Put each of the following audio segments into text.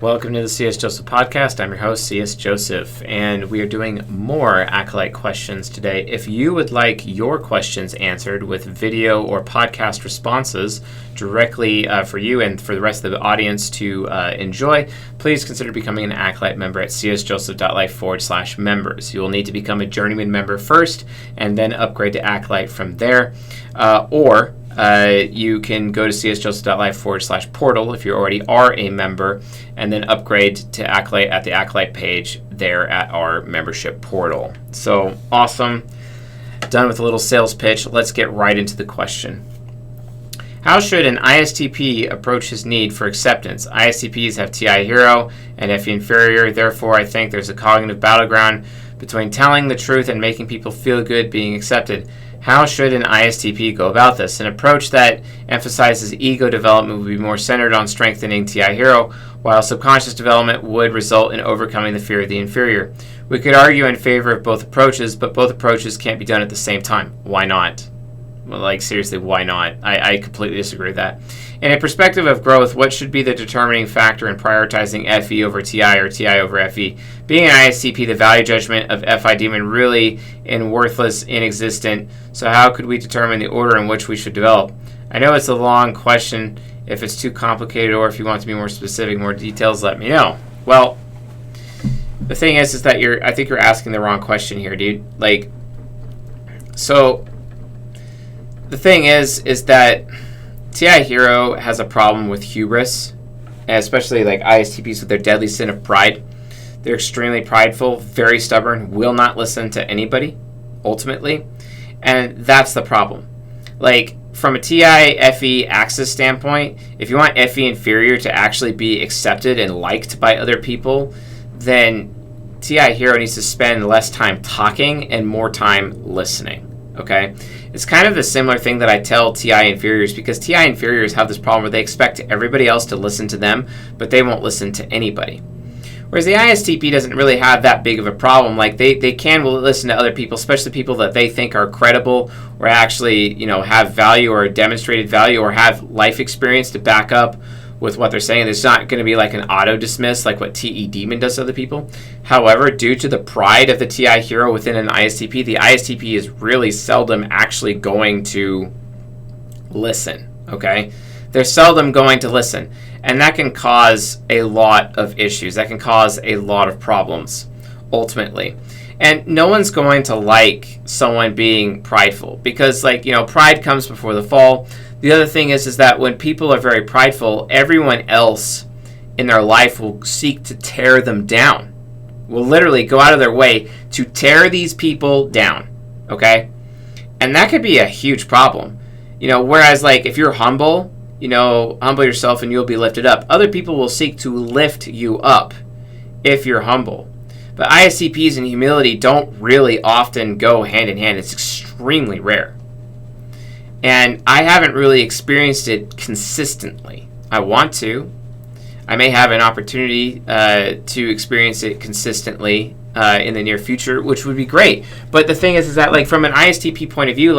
Welcome to the C.S. Joseph Podcast. I'm your host, C.S. Joseph, and we are doing more Acolyte questions today. If you would like your questions answered with video or podcast responses directly for you and for the rest of the audience to enjoy, please consider becoming an Acolyte member at csjoseph.life/members. You will need to become a Journeyman member first and then upgrade to Acolyte from there, or you can go to csjoseph.life/portal if you already are a member, and then upgrade to Acolyte at the Acolyte page there at our membership portal. So awesome. Done with a little sales pitch. Let's get right into the question. How should an ISTP approach his need for acceptance? ISTPs have TI hero and FE inferior. Therefore, I think there's a cognitive battleground between telling the truth and making people feel good being accepted. How should an ISTP go about this? An approach that emphasizes ego development would be more centered on strengthening TI hero, while subconscious development would result in overcoming the fear of the inferior. We could argue in favor of both approaches, but both approaches can't be done at the same time. Why not? Well, like, seriously, why not? I completely disagree with that. In a perspective of growth, what should be the determining factor in prioritizing FE over TI or TI over FE? Being an ISTP, the value judgment of FI demon really worthless, inexistent. So how could we determine the order in which we should develop? I know it's a long question. If it's too complicated or if you want to be more specific, more details, let me know. Well, the thing is that I think you're asking the wrong question here, dude. So the thing is that TI hero has a problem with hubris, especially like ISTPs with their deadly sin of pride. They're extremely prideful, very stubborn, will not listen to anybody, ultimately. And that's the problem. Like, from a TI FE axis standpoint, if you want FE inferior to actually be accepted and liked by other people, then TI hero needs to spend less time talking and more time listening. Okay? It's kind of the similar thing that I tell TI inferiors, because TI inferiors have this problem where they expect everybody else to listen to them, but they won't listen to anybody. Whereas the ISTP doesn't really have that big of a problem. Like, they can listen to other people, especially people that they think are credible or actually, have value or demonstrated value or have life experience to back up with what they're saying. It's not going to be like an auto dismiss like what TE demon does to other people. However, due to the pride of the TI hero within an ISTP, the ISTP is really seldom actually going to listen. Okay? They're seldom going to listen. And that can cause a lot of issues. That can cause a lot of problems, ultimately. And no one's going to like someone being prideful because, pride comes before the fall. The other thing is that when people are very prideful, everyone else in their life will seek to tear them down. Will literally go out of their way to tear these people down, okay? And that could be a huge problem. Whereas, if you're humble, humble yourself and you'll be lifted up. Other people will seek to lift you up if you're humble. But ISTPs and humility don't really often go hand in hand. It's extremely rare. And I haven't really experienced it consistently. I want to. I may have an opportunity to experience it consistently in the near future, which would be great. But the thing is that, from an ISTP point of view,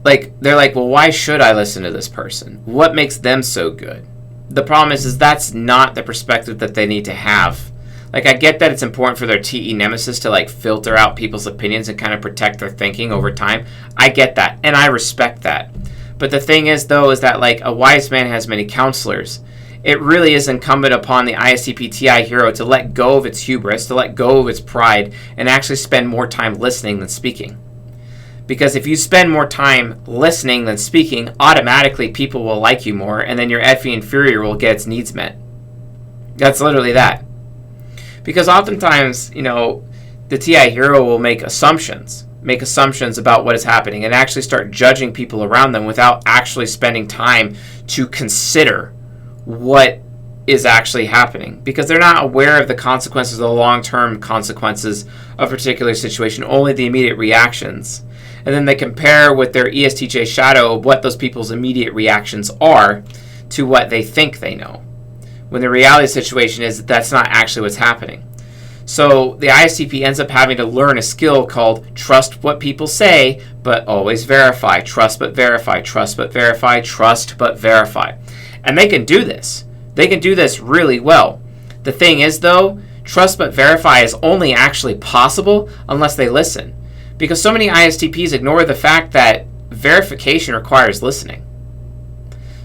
they're like, well, why should I listen to this person? What makes them so good? The problem is that's not the perspective that they need to have. I get that it's important for their TE nemesis to, filter out people's opinions and kind of protect their thinking over time. I get that, and I respect that. But the thing is, though, is that, a wise man has many counselors. It really is incumbent upon the ISTP TI hero to let go of its hubris, to let go of its pride, and actually spend more time listening than speaking. Because if you spend more time listening than speaking, automatically people will like you more, and then your FE inferior will get its needs met. That's literally that. Because oftentimes, the TI hero will make assumptions about what is happening and actually start judging people around them without actually spending time to consider what is actually happening, because they're not aware of the consequences, the long-term consequences of a particular situation, only the immediate reactions. And then they compare with their ESTJ shadow what those people's immediate reactions are to what they think they know, when the reality of the situation is that that's not actually what's happening. So the ISTP ends up having to learn a skill called trust what people say, but always verify. Trust but verify, trust but verify, trust but verify. And they can do this. They can do this really well. The thing is, though, trust but verify is only actually possible unless they listen. Because so many ISTPs ignore the fact that verification requires listening.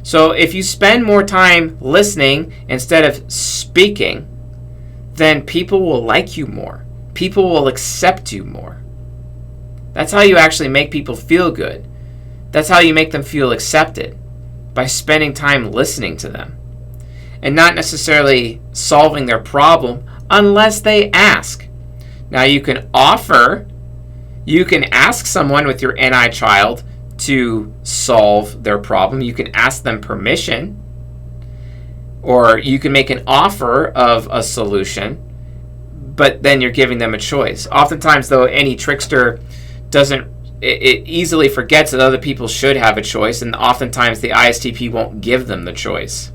So if you spend more time listening instead of speaking, then people will like you more. People will accept you more. That's how you actually make people feel good. That's how you make them feel accepted, by spending time listening to them and not necessarily solving their problem unless they ask. Now you can ask someone with your NI child to solve their problem. You can ask them permission, or you can make an offer of a solution, but then you're giving them a choice. Oftentimes, though, any trickster it easily forgets that other people should have a choice, and oftentimes the ISTP won't give them the choice.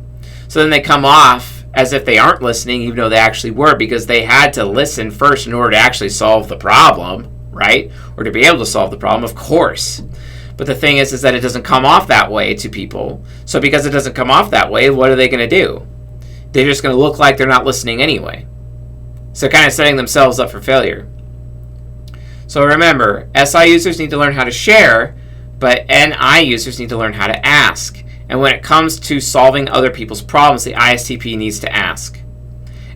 So then they come off as if they aren't listening, even though they actually were, because they had to listen first in order to actually solve the problem, right? Or to be able to solve the problem, of course. But the thing is that it doesn't come off that way to people. So because it doesn't come off that way, what are they going to do? They're just going to look like they're not listening anyway. So kind of setting themselves up for failure. So remember, SI users need to learn how to share, but NI users need to learn how to ask. And when it comes to solving other people's problems, the ISTP needs to ask.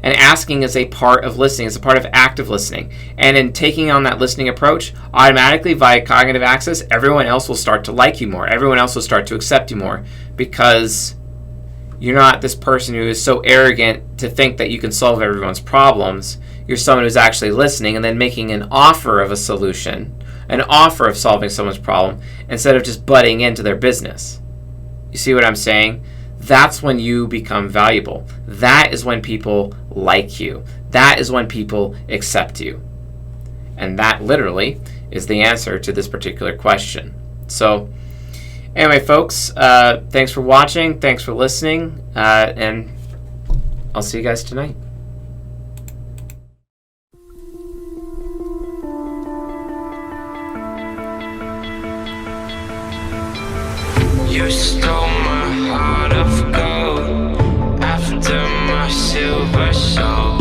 And asking is a part of listening. It's a part of active listening. And in taking on that listening approach, automatically via cognitive access, everyone else will start to like you more. Everyone else will start to accept you more, because you're not this person who is so arrogant to think that you can solve everyone's problems. You're someone who's actually listening and then making an offer of a solution, an offer of solving someone's problem, instead of just butting into their business. You see what I'm saying? That's when you become valuable. That is when people like you. That is when people accept you. And that literally is the answer to this particular question. So anyway, folks, thanks for watching. Thanks for listening. And I'll see you guys tonight. You stole my heart of gold after my silver soul.